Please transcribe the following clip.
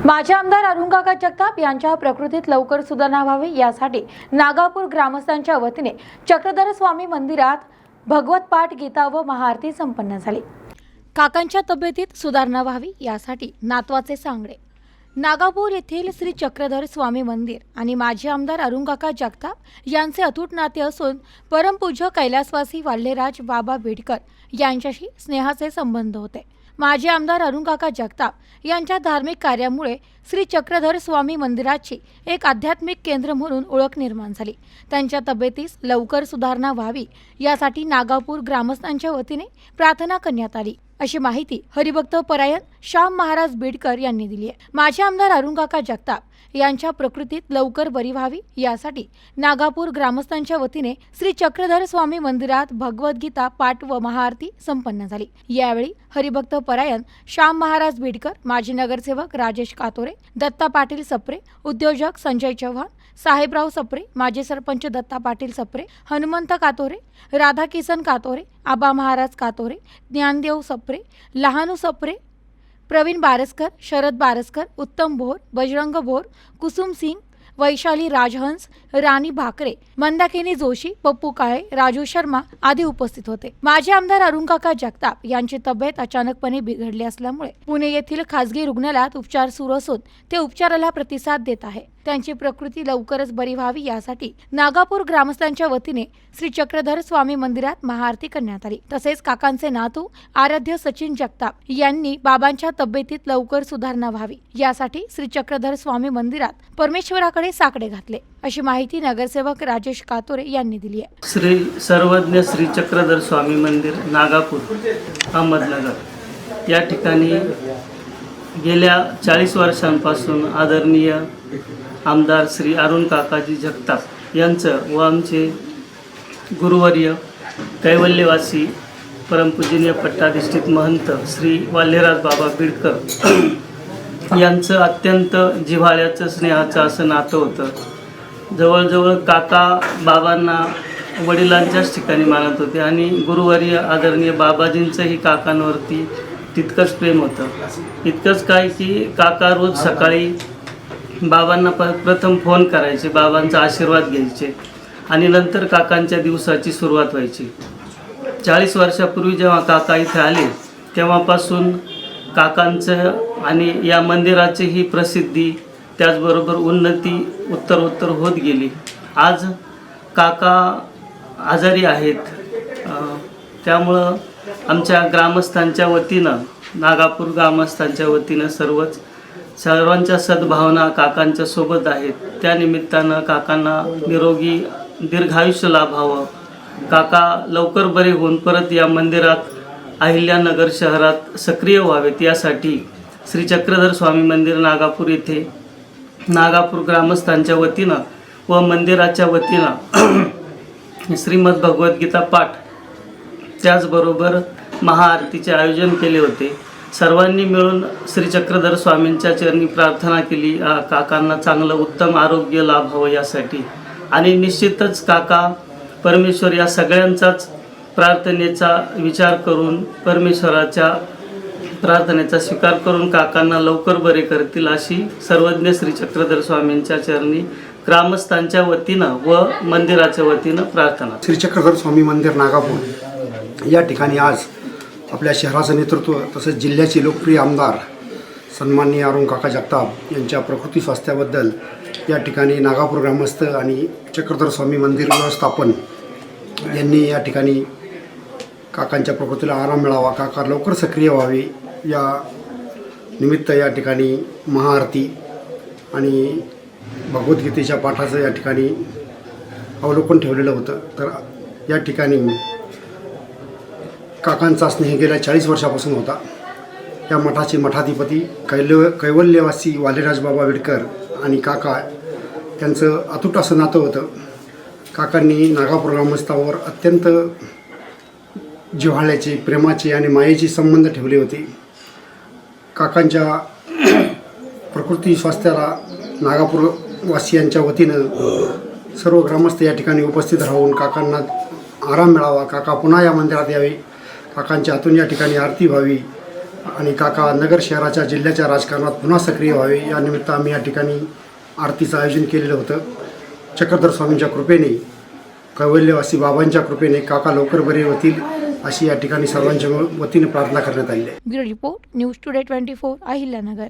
माजी आमदार अरुणकाका जगताप यांच्या प्रकृतीत लवकर सुधारणा व्हावी यासाठी नागापूर ग्रामस्थांच्या वतीने चक्रधर स्वामी मंदिरात भगवत पाठ, गीता व महाआरती संपन्न झाली। काकांच्या तब्येतीत सुधारणा व्हावी यासाठी नातवाचे सांगडे नागापूर येथील श्री चक्रधर स्वामी मंदिर आणि माजी आमदार अरुणकाका जगताप यांचे अतूट नाते असून परमपूज्य कैलासवासी वाल्हेराज बाबा बेडकर यांच्याशी स्नेहाचे संबंध होते। माजी आमदार अरुणकाका जगताप यांच्या धार्मिक कार्यामुळे श्री चक्रधर स्वामी मंदिराची एक आध्यात्मिक केंद्र म्हणून ओळख निर्माण झाली। त्यांच्या तब्येतीस लवकर सुधारणा व्हावी यासाठी नागापूर ग्रामस्थांच्या वतीने प्रार्थना करण्यात आली, अशी माहिती हरिभक्त परायण श्याम महाराज बेडकर यांनी दिली आहे। माजी आमदार अरुणकाका जगताप यांच्या प्रकृतीत लवकर बरी व्हावी यासाठी नागापूर ग्रामस्थांच्या वतीने श्री चक्रधर स्वामी मंदिरात भगवद्गीता पाठ व महाआरती संपन्न झाली। यावेळी हरिभक्त परायण श्याम महाराज बेडकर, माजी नगरसेवक राजेश कातोरे, दत्ता पाटील सप्रे, उद्योजक संजय चव्हाण, साहेबराव सप्रे, माजी सरपंच दत्ता पाटील सप्रे, हनुमंत कातोरे, राधा किसन कातोरे, आबा महाराज कातोरे, ज्ञानदेव सप्रे, लहानू सप्रे, प्रवीण बारसकर, शरद बारसकर, उत्तम भोर, बजरंग भोर, कुसुम सिंग, वैशाली राजहंस, राणी भाकरे, मंदाकिनी जोशी, पप्पू काळे, राजू शर्मा आदी उपस्थित होते। माजी आमदार अरुणकाका जगताप यांची तब्येत अचानकपणे बिघडली असल्यामुळे पुणे येथील खासगी रुग्णालयात उपचार सुरू असून ते उपचाराला प्रतिसाद देत आहे। त्यांची प्रकृती लवकरच बरी व्हावी यासाठी नागापूर ग्रामस्थांच्या वतीने श्री चक्रधर स्वामी मंदिरात महाआरती करण्यात आली। तसेच काकांचे नातू आराध्य सचिन जगताप यांनी बाबांच्या तब्येतीत लवकर सुधारणा व्हावी यासाठी श्री चक्रधर स्वामी मंदिरात परमेश्वराकडे साकडे घातले, अशी माहिती नगरसेवक राजेश कातोरे यांनी दिली आहे। श्री सर्वज्ञ श्री चक्रधर स्वामी मंदिर नागापूर अहमदनगर या ठिकाणी गेल्या 40 वर्षांपासून आदरणीय आमदार श्री अरुणकाकाजी जगताप यांचं व आमचे गुरुवर्य कैवल्यवासी परमपूजनीय पट्टाधिष्ठित महंत श्री वाल्हेराज बाबा बेडकर यांचं अत्यंत जिव्हाळ्याचं स्नेहाचं असं नातं होतं। जवळजवळ काका बाबांना वडिलांच्याच ठिकाणी मानत होते आणि गुरुवर्य आदरणीय बाबाजींचंही काकांवरती तितकंच प्रेम होतं। इतकंच काय की काका रोज सकाळी बाबांना प्रथम फोन करायचे, बाबांचा आशीर्वाद घ्यायचे आणि नंतर काकांच्या दिवसाची सुरुवात व्हायची। 40 वर्षापूर्वी जेव्हा काका इथे आले तेव्हापासून काकांचं आणि या मंदिराची ही प्रसिद्धी त्याचबरोबर उन्नती उत्तरोत्तर होत गेली। आज काका आजारी आहेत, त्यामुळं आमच्या ग्रामस्थांच्या वतीनं नागापूर ग्रामस्थांच्या वतीनं सर्वांच्या सद्भावना काकांच्या सोबत आहेत। त्यानिमित्तानं काकांना निरोगी दीर्घायुष्य लाभावं, काका लवकर बरे होऊन परत या मंदिरात अहिल्यानगर शहरात सक्रिय व्हावेत यासाठी श्री चक्रधर स्वामी मंदिर नागापूर येथे नागापूर ग्रामस्थांच्या वतीनं व मंदिराच्या वतीनं श्रीमद भगवद्गीता पाठ त्याचबरोबर महाआरतीचे आयोजन केले होते। सर्वांनी मिळून श्री चक्रधर स्वामींच्या चरणी प्रार्थना केली, काकांना चांगलं उत्तम आरोग्य लाभावं यासाठी। आणि निश्चितच काका परमेश्वर या सगळ्यांचाच प्रार्थनेचा विचार करून परमेश्वराच्या प्रार्थनेचा स्वीकार करून काकांना लवकर बरे करतील अशी सर्वज्ञ श्री चक्रधर स्वामींच्या चरणी ग्रामस्थांच्या वतीनं व मंदिराच्या वतीनं प्रार्थना। श्री चक्रधर स्वामी मंदिर नागापूर या ठिकाणी आज आपल्या शहराचं नेतृत्व तसेच जिल्ह्याचे लोकप्रिय आमदार सन्माननीय अरुणकाका जगताप यांच्या प्रकृती स्वास्थ्याबद्दल या ठिकाणी नागापूर ग्रामस्थ आणि चक्रधर स्वामी मंदिर व्यवस्थापन यांनी या ठिकाणी काकांच्या प्रकृतीला आराम मिळावा, काका लवकर सक्रिय व्हावे या निमित्त या ठिकाणी महाआरती आणि भगवद्गीतेच्या पाठाचं या ठिकाणी अवलोकन ठेवलेलं होतं। तर या ठिकाणी काकांचा स्नेह गेल्या 40 वर्षापासून होता। या मठाचे मठाधिपती कैवल्यवासी वाल्हेराज बाबा बेडकर आणि काका त्यांचं अतूट असं नातं होतं। काकांनी नागापूर ग्रामस्थावर अत्यंत जिव्हाळ्याचे, प्रेमाचे आणि मायेचे संबंध ठेवले होते। काकांच्या प्रकृती स्वास्थ्याला नागापूर वासियांच्या वतीनं सर्व ग्रामस्थ या ठिकाणी उपस्थित राहून काकांना आराम मिळावा, काका पुन्हा या मंदिरात यावे, काकांच्या हातून या ठिकाणी आरती व्हावी आणि काका नगर शहराच्या जिल्ह्याच्या राजकारणात पुन्हा सक्रिय व्हावे या निमित्त आम्ही या ठिकाणी आरतीचं आयोजन केलेलं होतं. चक्रधर स्वामींच्या कृपेने, कैवल्यवासी बाबांच्या कृपेने काका लवकर बरे होतील अशी या ठिकाणी सर्वांच्या वतीने प्रार्थना करण्यात आली आहे. Bureau report news today 24 Ahilyanagar.